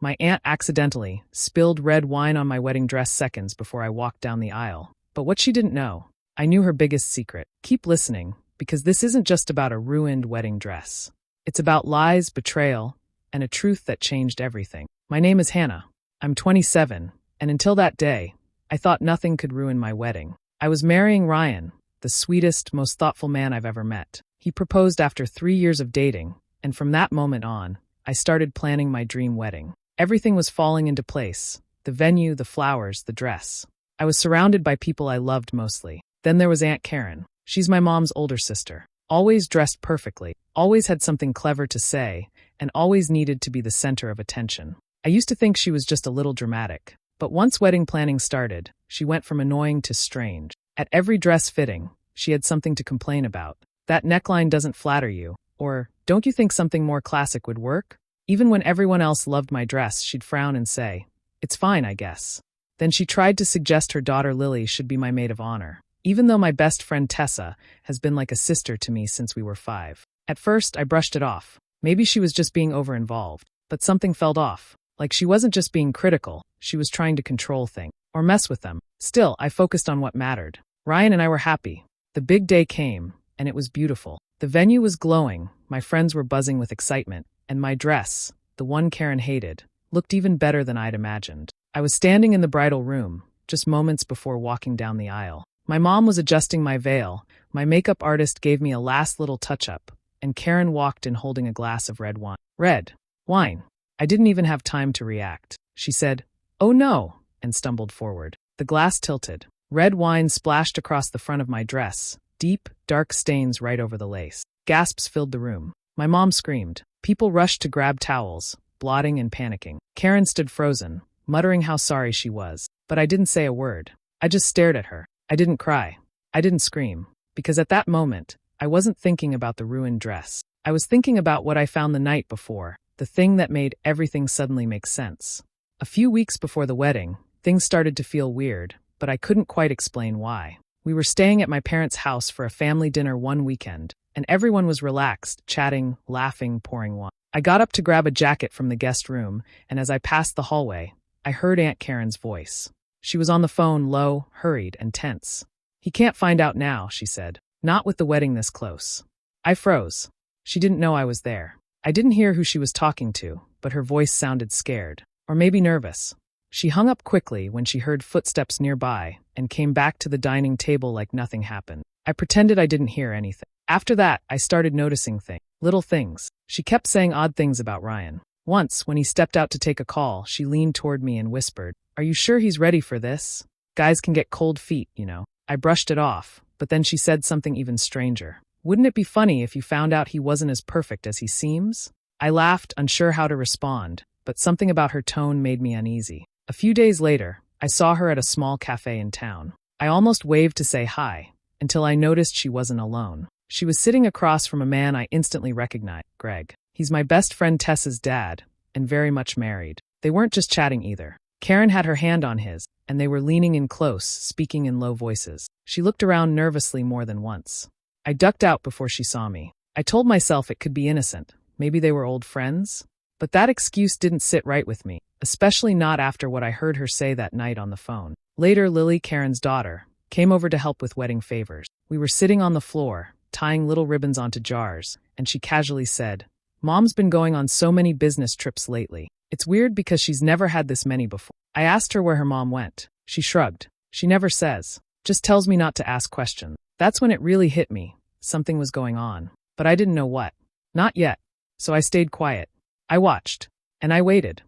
My aunt accidentally spilled red wine on my wedding dress seconds before I walked down the aisle. But what she didn't know, I knew her biggest secret. Keep listening, because this isn't just about a ruined wedding dress. It's about lies, betrayal, and a truth that changed everything. My name is Hannah. I'm 27, and until that day, I thought nothing could ruin my wedding. I was marrying Ryan, the sweetest, most thoughtful man I've ever met. He proposed after 3 years of dating, and from that moment on, I started planning my dream wedding. Everything was falling into place. The venue, the flowers, the dress. I was surrounded by people I loved mostly. Then there was Aunt Karen. She's my mom's older sister. Always dressed perfectly, always had something clever to say, and always needed to be the center of attention. I used to think she was just a little dramatic. But once wedding planning started, she went from annoying to strange. At every dress fitting, she had something to complain about. That neckline doesn't flatter you. Or, don't you think something more classic would work? Even when everyone else loved my dress, she'd frown and say, "It's fine, I guess." Then she tried to suggest her daughter Lily should be my maid of honor, even though my best friend Tessa has been like a sister to me since we were 5. At first, I brushed it off. Maybe she was just being over-involved. But something felt off. Like she wasn't just being critical, she was trying to control things, or mess with them. Still, I focused on what mattered. Ryan and I were happy. The big day came, and it was beautiful. The venue was glowing, my friends were buzzing with excitement, and my dress, the one Karen hated, looked even better than I'd imagined. I was standing in the bridal room, just moments before walking down the aisle. My mom was adjusting my veil, my makeup artist gave me a last little touch-up, and Karen walked in holding a glass of red wine. Red wine. I didn't even have time to react. She said, "Oh no," and stumbled forward. The glass tilted. Red wine splashed across the front of my dress, deep, dark stains right over the lace. Gasps filled the room. My mom screamed. People rushed to grab towels, blotting and panicking. Karen stood frozen, muttering how sorry she was. But I didn't say a word. I just stared at her. I didn't cry. I didn't scream. Because at that moment, I wasn't thinking about the ruined dress. I was thinking about what I found the night before. The thing that made everything suddenly make sense. A few weeks before the wedding, things started to feel weird, but I couldn't quite explain why. We were staying at my parents' house for a family dinner one weekend, and everyone was relaxed, chatting, laughing, pouring wine. I got up to grab a jacket from the guest room, and as I passed the hallway, I heard Aunt Karen's voice. She was on the phone, low, hurried, and tense. "He can't find out now," she said. "Not with the wedding this close." I froze. She didn't know I was there. I didn't hear who she was talking to, but her voice sounded scared, or maybe nervous. She hung up quickly when she heard footsteps nearby and came back to the dining table like nothing happened. I pretended I didn't hear anything. After that, I started noticing things, little things. She kept saying odd things about Ryan. Once, when he stepped out to take a call, she leaned toward me and whispered, "Are you sure he's ready for this? Guys can get cold feet, you know." I brushed it off, but then she said something even stranger. "Wouldn't it be funny if you found out he wasn't as perfect as he seems?" I laughed, unsure how to respond, but something about her tone made me uneasy. A few days later, I saw her at a small cafe in town. I almost waved to say hi, until I noticed she wasn't alone. She was sitting across from a man I instantly recognized, Greg. He's my best friend Tessa's dad, and very much married. They weren't just chatting either. Karen had her hand on his, and they were leaning in close, speaking in low voices. She looked around nervously more than once. I ducked out before she saw me. I told myself it could be innocent. Maybe they were old friends? But that excuse didn't sit right with me, especially not after what I heard her say that night on the phone. Later, Lily, Karen's daughter, came over to help with wedding favors. We were sitting on the floor, tying little ribbons onto jars, and she casually said, "Mom's been going on so many business trips lately. It's weird because she's never had this many before." I asked her where her mom went. She shrugged. "She never says. Just tells me not to ask questions." That's when it really hit me. Something was going on, but I didn't know what. Not yet. So I stayed quiet. I watched, and I waited.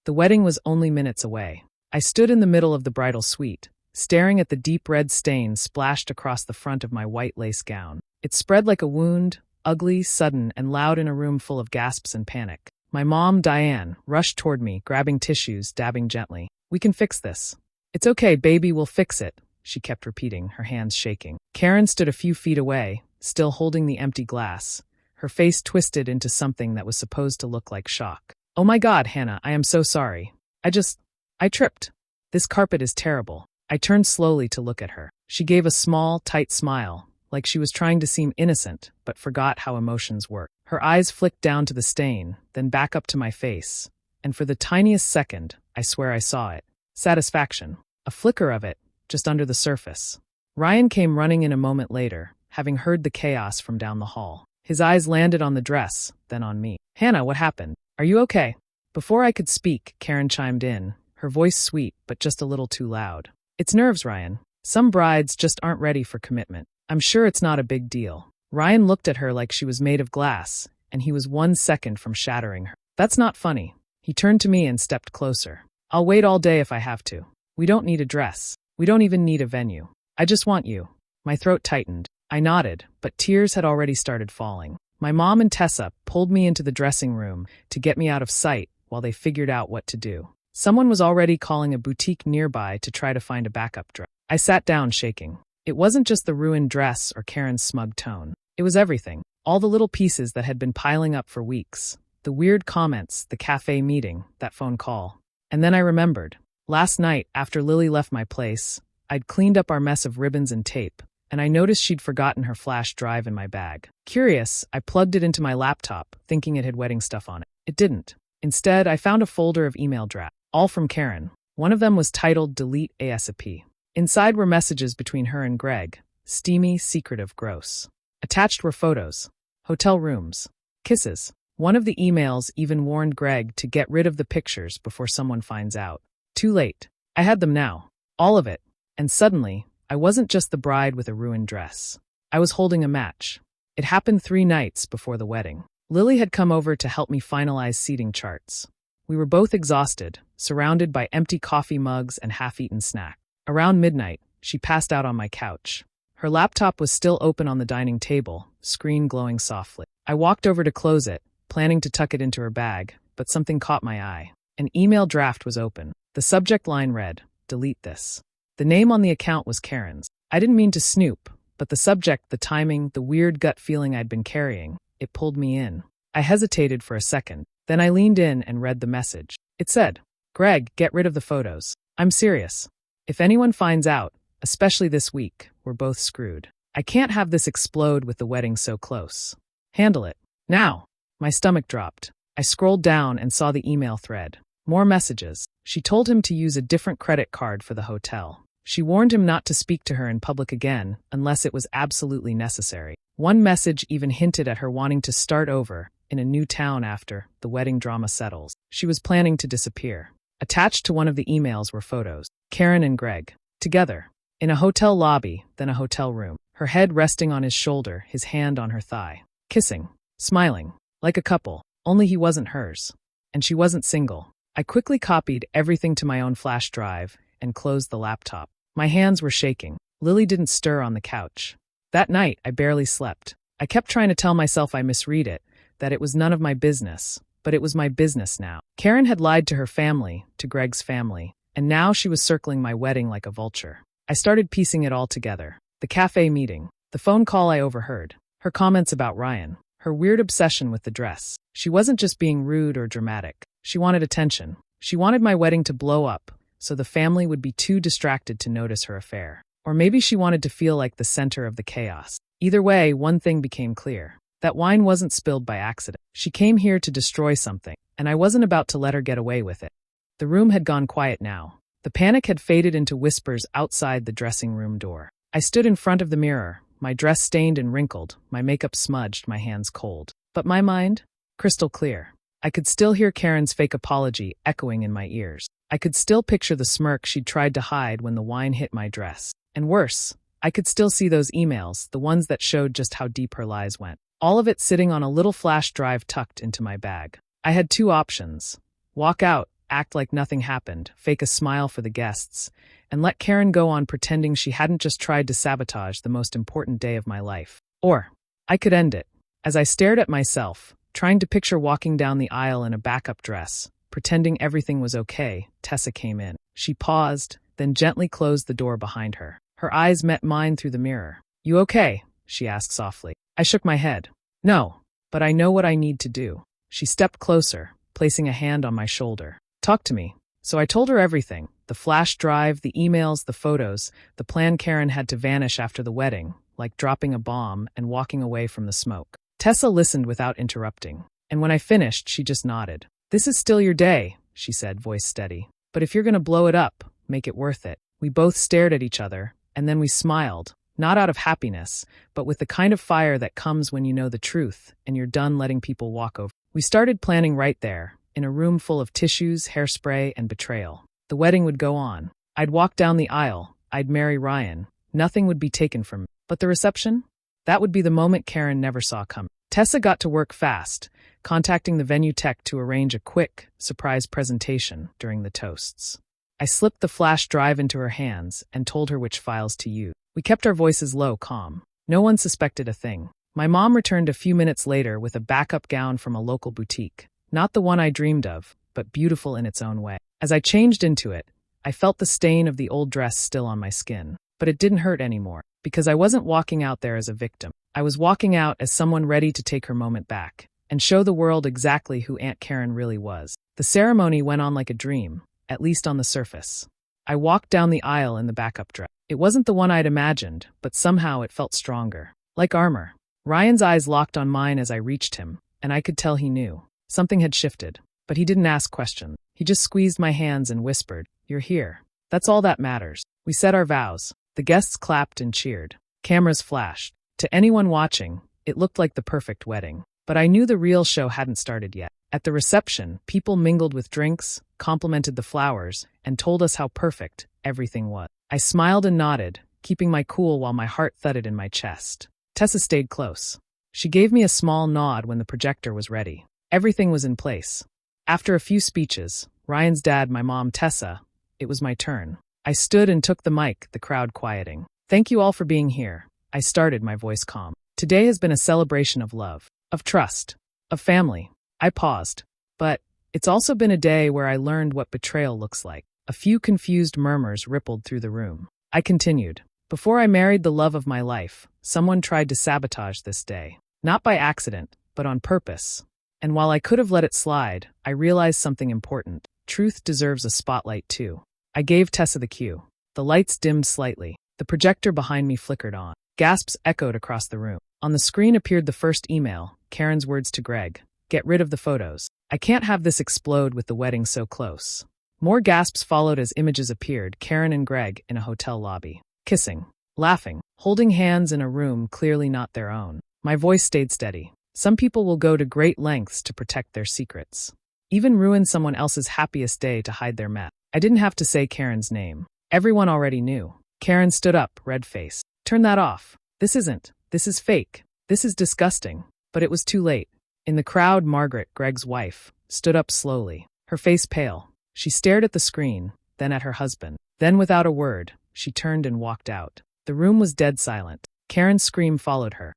The wedding was only minutes away. I stood in the middle of the bridal suite, staring at the deep red stain splashed across the front of my white lace gown. It spread like a wound, ugly, sudden, and loud in a room full of gasps and panic. My mom, Diane, rushed toward me, grabbing tissues, dabbing gently. "We can fix this." "It's okay, baby, we'll fix it," she kept repeating, her hands shaking. Karen stood a few feet away, still holding the empty glass, her face twisted into something that was supposed to look like shock. "Oh my God, Hannah, I am so sorry. I tripped. This carpet is terrible." I turned slowly to look at her. She gave a small, tight smile, like she was trying to seem innocent, but forgot how emotions work. Her eyes flicked down to the stain, then back up to my face, and for the tiniest second, I swear I saw it. Satisfaction. A flicker of it, just under the surface. Ryan came running in a moment later, having heard the chaos from down the hall. His eyes landed on the dress, then on me. "Hannah, what happened? Are you okay?" Before I could speak, Karen chimed in, her voice sweet but just a little too loud. "It's nerves, Ryan. Some brides just aren't ready for commitment. I'm sure it's not a big deal." Ryan looked at her like she was made of glass, and he was 1 second from shattering her. "That's not funny." He turned to me and stepped closer. "I'll wait all day if I have to. We don't need a dress. We don't even need a venue. I just want you." My throat tightened. I nodded, but tears had already started falling. My mom and Tessa pulled me into the dressing room to get me out of sight while they figured out what to do. Someone was already calling a boutique nearby to try to find a backup dress. I sat down shaking. It wasn't just the ruined dress or Karen's smug tone. It was everything. All the little pieces that had been piling up for weeks. The weird comments, the cafe meeting, that phone call. And then I remembered. Last night, after Lily left my place, I'd cleaned up our mess of ribbons and tape, and I noticed she'd forgotten her flash drive in my bag. Curious, I plugged it into my laptop, thinking it had wedding stuff on it. It didn't. Instead, I found a folder of email drafts, all from Karen. One of them was titled Delete ASAP. Inside were messages between her and Greg. Steamy, secretive, gross. Attached were photos. Hotel rooms. Kisses. One of the emails even warned Greg to get rid of the pictures before someone finds out. Too late. I had them now. All of it. And suddenly, I wasn't just the bride with a ruined dress. I was holding a match. It happened 3 nights before the wedding. Lily had come over to help me finalize seating charts. We were both exhausted, surrounded by empty coffee mugs and half-eaten snacks. Around midnight, she passed out on my couch. Her laptop was still open on the dining table, screen glowing softly. I walked over to close it, planning to tuck it into her bag, but something caught my eye. An email draft was open. The subject line read, "Delete this." The name on the account was Karen's. I didn't mean to snoop, but the subject, the timing, the weird gut feeling I'd been carrying, it pulled me in. I hesitated for a second. Then I leaned in and read the message. It said, "Greg, get rid of the photos. I'm serious. If anyone finds out, especially this week, we're both screwed. I can't have this explode with the wedding so close. Handle it. Now." My stomach dropped. I scrolled down and saw the email thread. More messages. She told him to use a different credit card for the hotel. She warned him not to speak to her in public again unless it was absolutely necessary. One message even hinted at her wanting to start over in a new town after the wedding drama settles. She was planning to disappear. Attached to one of the emails were photos. Karen and Greg. Together. In a hotel lobby, then a hotel room. Her head resting on his shoulder, his hand on her thigh. Kissing. Smiling. Like a couple. Only he wasn't hers. And she wasn't single. I quickly copied everything to my own flash drive and closed the laptop. My hands were shaking. Lily didn't stir on the couch. That night, I barely slept. I kept trying to tell myself I misread it, that it was none of my business, but it was my business now. Karen had lied to her family, to Greg's family, and now she was circling my wedding like a vulture. I started piecing it all together. The cafe meeting, the phone call I overheard, her comments about Ryan, her weird obsession with the dress. She wasn't just being rude or dramatic. She wanted attention. She wanted my wedding to blow up, so the family would be too distracted to notice her affair. Or maybe she wanted to feel like the center of the chaos. Either way, one thing became clear. That wine wasn't spilled by accident. She came here to destroy something, and I wasn't about to let her get away with it. The room had gone quiet now. The panic had faded into whispers outside the dressing room door. I stood in front of the mirror, my dress stained and wrinkled, my makeup smudged, my hands cold. But my mind? Crystal clear. I could still hear Karen's fake apology echoing in my ears. I could still picture the smirk she'd tried to hide when the wine hit my dress. And worse, I could still see those emails, the ones that showed just how deep her lies went. All of it sitting on a little flash drive tucked into my bag. I had 2 options. Walk out, act like nothing happened, fake a smile for the guests, and let Karen go on pretending she hadn't just tried to sabotage the most important day of my life. Or, I could end it. As I stared at myself, trying to picture walking down the aisle in a backup dress, pretending everything was okay, Tessa came in. She paused, then gently closed the door behind her. Her eyes met mine through the mirror. "You okay?" she asked softly. I shook my head. "No, but I know what I need to do." She stepped closer, placing a hand on my shoulder. "Talk to me." So I told her everything. The flash drive, the emails, the photos, the plan Karen had to vanish after the wedding, like dropping a bomb and walking away from the smoke. Tessa listened without interrupting. And when I finished, she just nodded. "This is still your day," she said, voice steady. "But if you're gonna blow it up, make it worth it." We both stared at each other, and then we smiled, not out of happiness, but with the kind of fire that comes when you know the truth and you're done letting people walk over. We started planning right there, in a room full of tissues, hairspray, and betrayal. The wedding would go on. I'd walk down the aisle. I'd marry Ryan. Nothing would be taken from me. But the reception? That would be the moment Karen never saw coming. Tessa got to work fast, contacting the venue tech to arrange a quick, surprise presentation during the toasts. I slipped the flash drive into her hands and told her which files to use. We kept our voices low, calm. No one suspected a thing. My mom returned a few minutes later with a backup gown from a local boutique. Not the one I dreamed of, but beautiful in its own way. As I changed into it, I felt the stain of the old dress still on my skin. But it didn't hurt anymore, because I wasn't walking out there as a victim. I was walking out as someone ready to take her moment back and show the world exactly who Aunt Karen really was. The ceremony went on like a dream, at least on the surface. I walked down the aisle in the backup dress. It wasn't the one I'd imagined, but somehow it felt stronger. Like armor. Ryan's eyes locked on mine as I reached him, and I could tell he knew. Something had shifted, but he didn't ask questions. He just squeezed my hands and whispered, "You're here. That's all that matters." We said our vows. The guests clapped and cheered. Cameras flashed. To anyone watching, it looked like the perfect wedding. But I knew the real show hadn't started yet. At the reception, people mingled with drinks, complimented the flowers, and told us how perfect everything was. I smiled and nodded, keeping my cool while my heart thudded in my chest. Tessa stayed close. She gave me a small nod when the projector was ready. Everything was in place. After a few speeches, Ryan's dad, my mom, Tessa, it was my turn. I stood and took the mic, the crowd quieting. "Thank you all for being here," I started, my voice calm. "Today has been a celebration of love, of trust, of family." I paused. "But it's also been a day where I learned what betrayal looks like." A few confused murmurs rippled through the room. I continued. "Before I married the love of my life, someone tried to sabotage this day. Not by accident, but on purpose. And while I could have let it slide, I realized something important. Truth deserves a spotlight too." I gave Tessa the cue. The lights dimmed slightly. The projector behind me flickered on. Gasps echoed across the room. On the screen appeared the first email, Karen's words to Greg. "Get rid of the photos. I can't have this explode with the wedding so close." More gasps followed as images appeared, Karen and Greg in a hotel lobby. Kissing, laughing, holding hands in a room clearly not their own. My voice stayed steady. Some people will go to great lengths to protect their secrets. Even ruin someone else's happiest day to hide their mess. I didn't have to say Karen's name. Everyone already knew. Karen stood up, red-faced. "Turn that off. This is fake. This is disgusting." But it was too late. In the crowd, Margaret, Greg's wife, stood up slowly, her face pale. She stared at the screen, then at her husband. Then, without a word, she turned and walked out. The room was dead silent. Karen's scream followed her.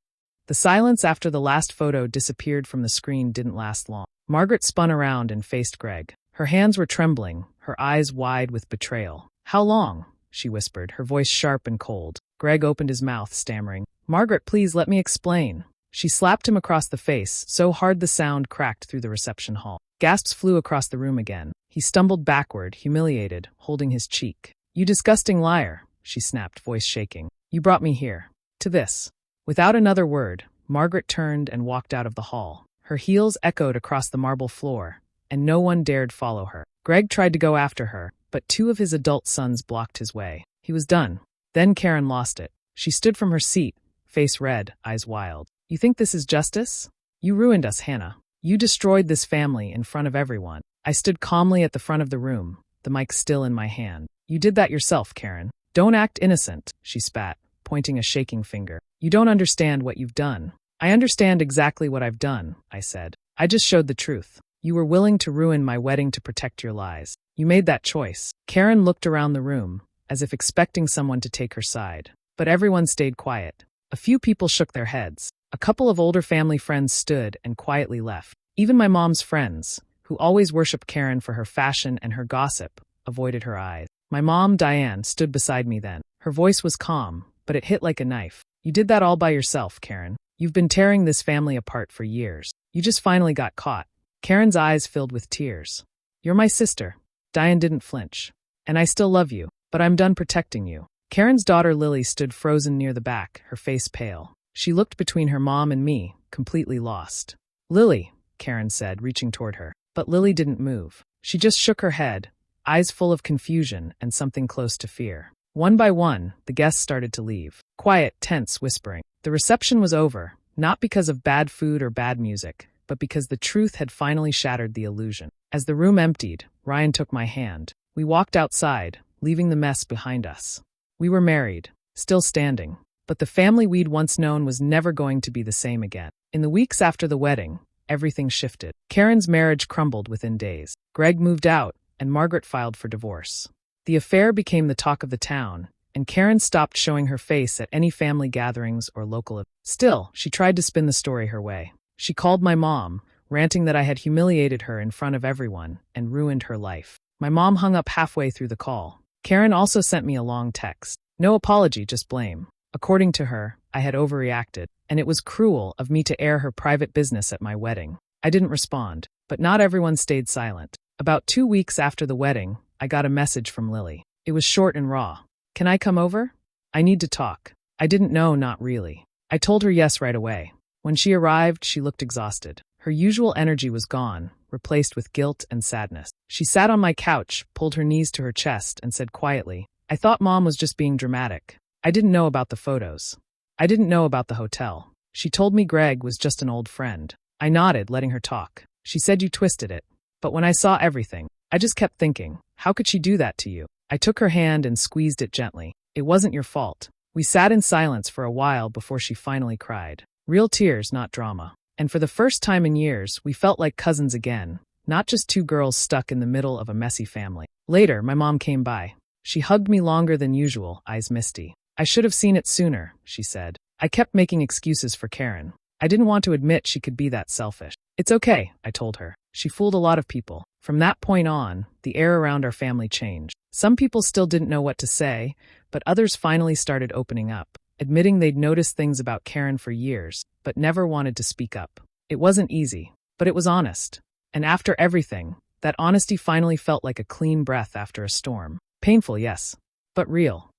The silence after the last photo disappeared from the screen didn't last long. Margaret spun around and faced Greg. Her hands were trembling, her eyes wide with betrayal. "How long?" she whispered, her voice sharp and cold. Greg opened his mouth, stammering, "Margaret, please let me explain." She slapped him across the face, so hard the sound cracked through the reception hall. Gasps flew across the room again. He stumbled backward, humiliated, holding his cheek. "You disgusting liar," she snapped, voice shaking. "You brought me here. To this." Without another word, Margaret turned and walked out of the hall. Her heels echoed across the marble floor, and no one dared follow her. Greg tried to go after her, but two of his adult sons blocked his way. He was done. Then Karen lost it. She stood from her seat, face red, eyes wild. "You think this is justice? You ruined us, Hannah. You destroyed this family in front of everyone." I stood calmly at the front of the room, the mic still in my hand. "You did that yourself, Karen. Don't act innocent," she spat, pointing a shaking finger. "You don't understand what you've done." "I understand exactly what I've done," I said. "I just showed the truth. You were willing to ruin my wedding to protect your lies. You made that choice." Karen looked around the room, as if expecting someone to take her side. But everyone stayed quiet. A few people shook their heads. A couple of older family friends stood and quietly left. Even my mom's friends, who always worshipped Karen for her fashion and her gossip, avoided her eyes. My mom, Diane, stood beside me then. Her voice was calm, but it hit like a knife. "You did that all by yourself, Karen. You've been tearing this family apart for years. You just finally got caught." Karen's eyes filled with tears. "You're my sister." Diane didn't flinch. "And I still love you, but I'm done protecting you." Karen's daughter Lily stood frozen near the back, her face pale. She looked between her mom and me, completely lost. "Lily," Karen said, reaching toward her. But Lily didn't move. She just shook her head, eyes full of confusion and something close to fear. One by one, the guests started to leave. Quiet, tense whispering. The reception was over, not because of bad food or bad music, but because the truth had finally shattered the illusion. As the room emptied, Ryan took my hand. We walked outside, leaving the mess behind us. We were married, still standing, but the family we'd once known was never going to be the same again. In the weeks after the wedding, everything shifted. Karen's marriage crumbled within days. Greg moved out, and Margaret filed for divorce. The affair became the talk of the town, and Karen stopped showing her face at any family gatherings or local events. Still, she tried to spin the story her way. She called my mom, ranting that I had humiliated her in front of everyone and ruined her life. My mom hung up halfway through the call. Karen also sent me a long text. No apology, just blame. According to her, I had overreacted, and it was cruel of me to air her private business at my wedding. I didn't respond, but not everyone stayed silent. About 2 weeks after the wedding, I got a message from Lily. It was short and raw. Can I come over? I need to talk. I didn't know, not really. I told her yes right away. When she arrived, she looked exhausted. Her usual energy was gone, replaced with guilt and sadness. She sat on my couch, pulled her knees to her chest, and said quietly, I thought Mom was just being dramatic. I didn't know about the photos. I didn't know about the hotel. She told me Greg was just an old friend. I nodded, letting her talk. She said you twisted it. But when I saw everything, I just kept thinking, how could she do that to you? I took her hand and squeezed it gently. It wasn't your fault. We sat in silence for a while before she finally cried. Real tears, not drama. And for the first time in years, we felt like cousins again, not just two girls stuck in the middle of a messy family. Later, my mom came by. She hugged me longer than usual, eyes misty. I should have seen it sooner, she said. I kept making excuses for Karen. I didn't want to admit she could be that selfish. It's okay, I told her. She fooled a lot of people. From that point on, the air around our family changed. Some people still didn't know what to say, but others finally started opening up, admitting they'd noticed things about Karen for years, but never wanted to speak up. It wasn't easy, but it was honest. And after everything, that honesty finally felt like a clean breath after a storm. Painful, yes, but real.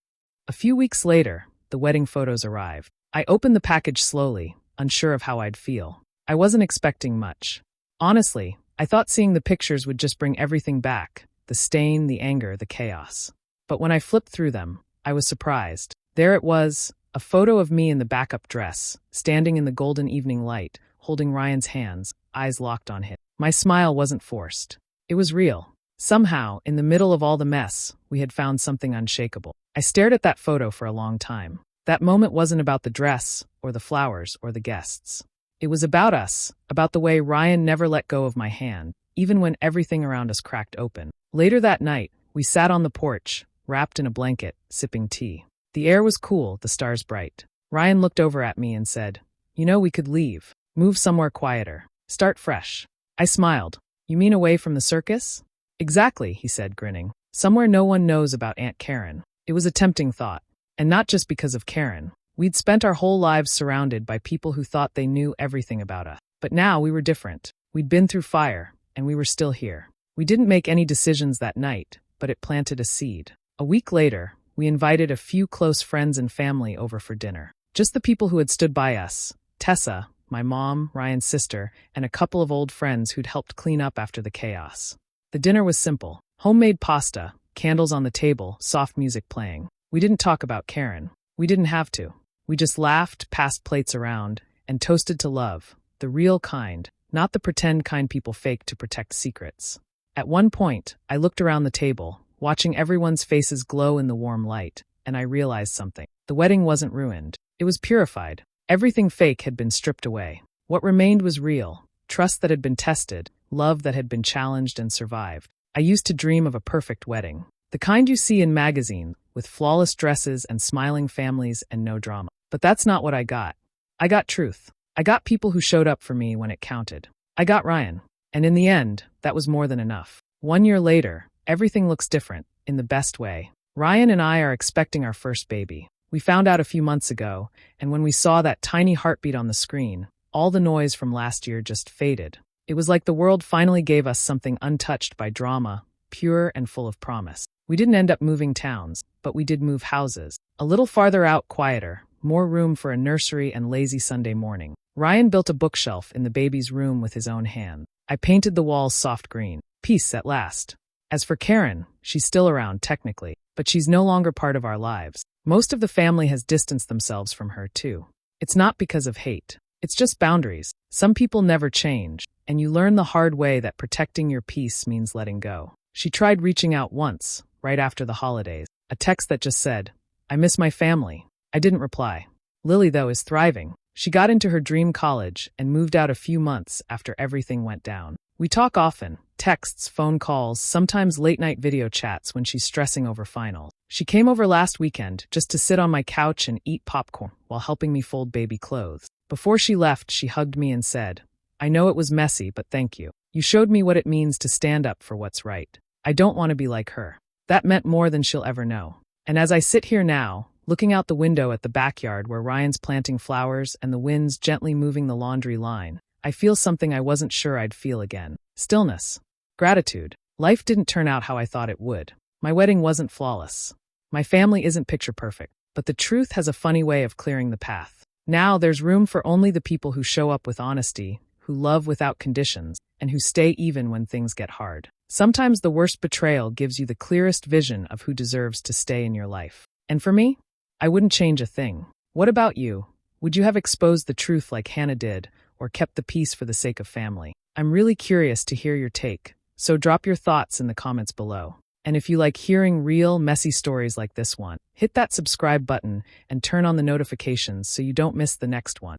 A few weeks later, the wedding photos arrived. I opened the package slowly, unsure of how I'd feel. I wasn't expecting much. Honestly, I thought seeing the pictures would just bring everything back, the stain, the anger, the chaos. But when I flipped through them, I was surprised. There it was, a photo of me in the backup dress, standing in the golden evening light, holding Ryan's hands, eyes locked on his. My smile wasn't forced. It was real. Somehow, in the middle of all the mess, we had found something unshakable. I stared at that photo for a long time. That moment wasn't about the dress, or the flowers, or the guests. It was about us, about the way Ryan never let go of my hand, even when everything around us cracked open. Later that night, we sat on the porch, wrapped in a blanket, sipping tea. The air was cool, the stars bright. Ryan looked over at me and said, "You know, we could leave, move somewhere quieter, start fresh." I smiled. "You mean away from the circus?" "Exactly," he said, grinning. "Somewhere no one knows about Aunt Karen." It was a tempting thought. And not just because of Karen. We'd spent our whole lives surrounded by people who thought they knew everything about us. But now we were different. We'd been through fire, and we were still here. We didn't make any decisions that night, but it planted a seed. A week later, we invited a few close friends and family over for dinner. Just the people who had stood by us. Tessa, my mom, Ryan's sister, and a couple of old friends who'd helped clean up after the chaos. The dinner was simple. Homemade pasta, candles on the table, soft music playing. We didn't talk about Karen. We didn't have to. We just laughed, passed plates around, and toasted to love, the real kind, not the pretend kind people fake to protect secrets. At one point, I looked around the table, watching everyone's faces glow in the warm light, and I realized something. The wedding wasn't ruined. It was purified. Everything fake had been stripped away. What remained was real, trust that had been tested, love that had been challenged and survived. I used to dream of a perfect wedding. The kind you see in magazines, with flawless dresses and smiling families and no drama. But that's not what I got. I got truth. I got people who showed up for me when it counted. I got Ryan. And in the end, that was more than enough. 1 year later, everything looks different, in the best way. Ryan and I are expecting our first baby. We found out a few months ago, and when we saw that tiny heartbeat on the screen, all the noise from last year just faded. It was like the world finally gave us something untouched by drama, pure and full of promise. We didn't end up moving towns, but we did move houses. A little farther out, quieter, more room for a nursery and lazy Sunday morning. Ryan built a bookshelf in the baby's room with his own hand. I painted the walls soft green. Peace at last. As for Karen, she's still around technically, but she's no longer part of our lives. Most of the family has distanced themselves from her too. It's not because of hate. It's just boundaries. Some people never change, and you learn the hard way that protecting your peace means letting go. She tried reaching out once, right after the holidays. A text that just said, "I miss my family." I didn't reply. Lily, though, is thriving. She got into her dream college and moved out a few months after everything went down. We talk often, texts, phone calls, sometimes late-night video chats when she's stressing over finals. She came over last weekend just to sit on my couch and eat popcorn while helping me fold baby clothes. Before she left, she hugged me and said, "I know it was messy, but thank you. You showed me what it means to stand up for what's right. I don't want to be like her." That meant more than she'll ever know. And as I sit here now, looking out the window at the backyard where Ryan's planting flowers and the wind's gently moving the laundry line, I feel something I wasn't sure I'd feel again. Stillness. Gratitude. Life didn't turn out how I thought it would. My wedding wasn't flawless. My family isn't picture perfect, but the truth has a funny way of clearing the path. Now there's room for only the people who show up with honesty, who love without conditions, and who stay even when things get hard. Sometimes the worst betrayal gives you the clearest vision of who deserves to stay in your life. And for me, I wouldn't change a thing. What about you? Would you have exposed the truth like Hannah did, or kept the peace for the sake of family? I'm really curious to hear your take, so drop your thoughts in the comments below. And if you like hearing real, messy stories like this one, hit that subscribe button and turn on the notifications so you don't miss the next one.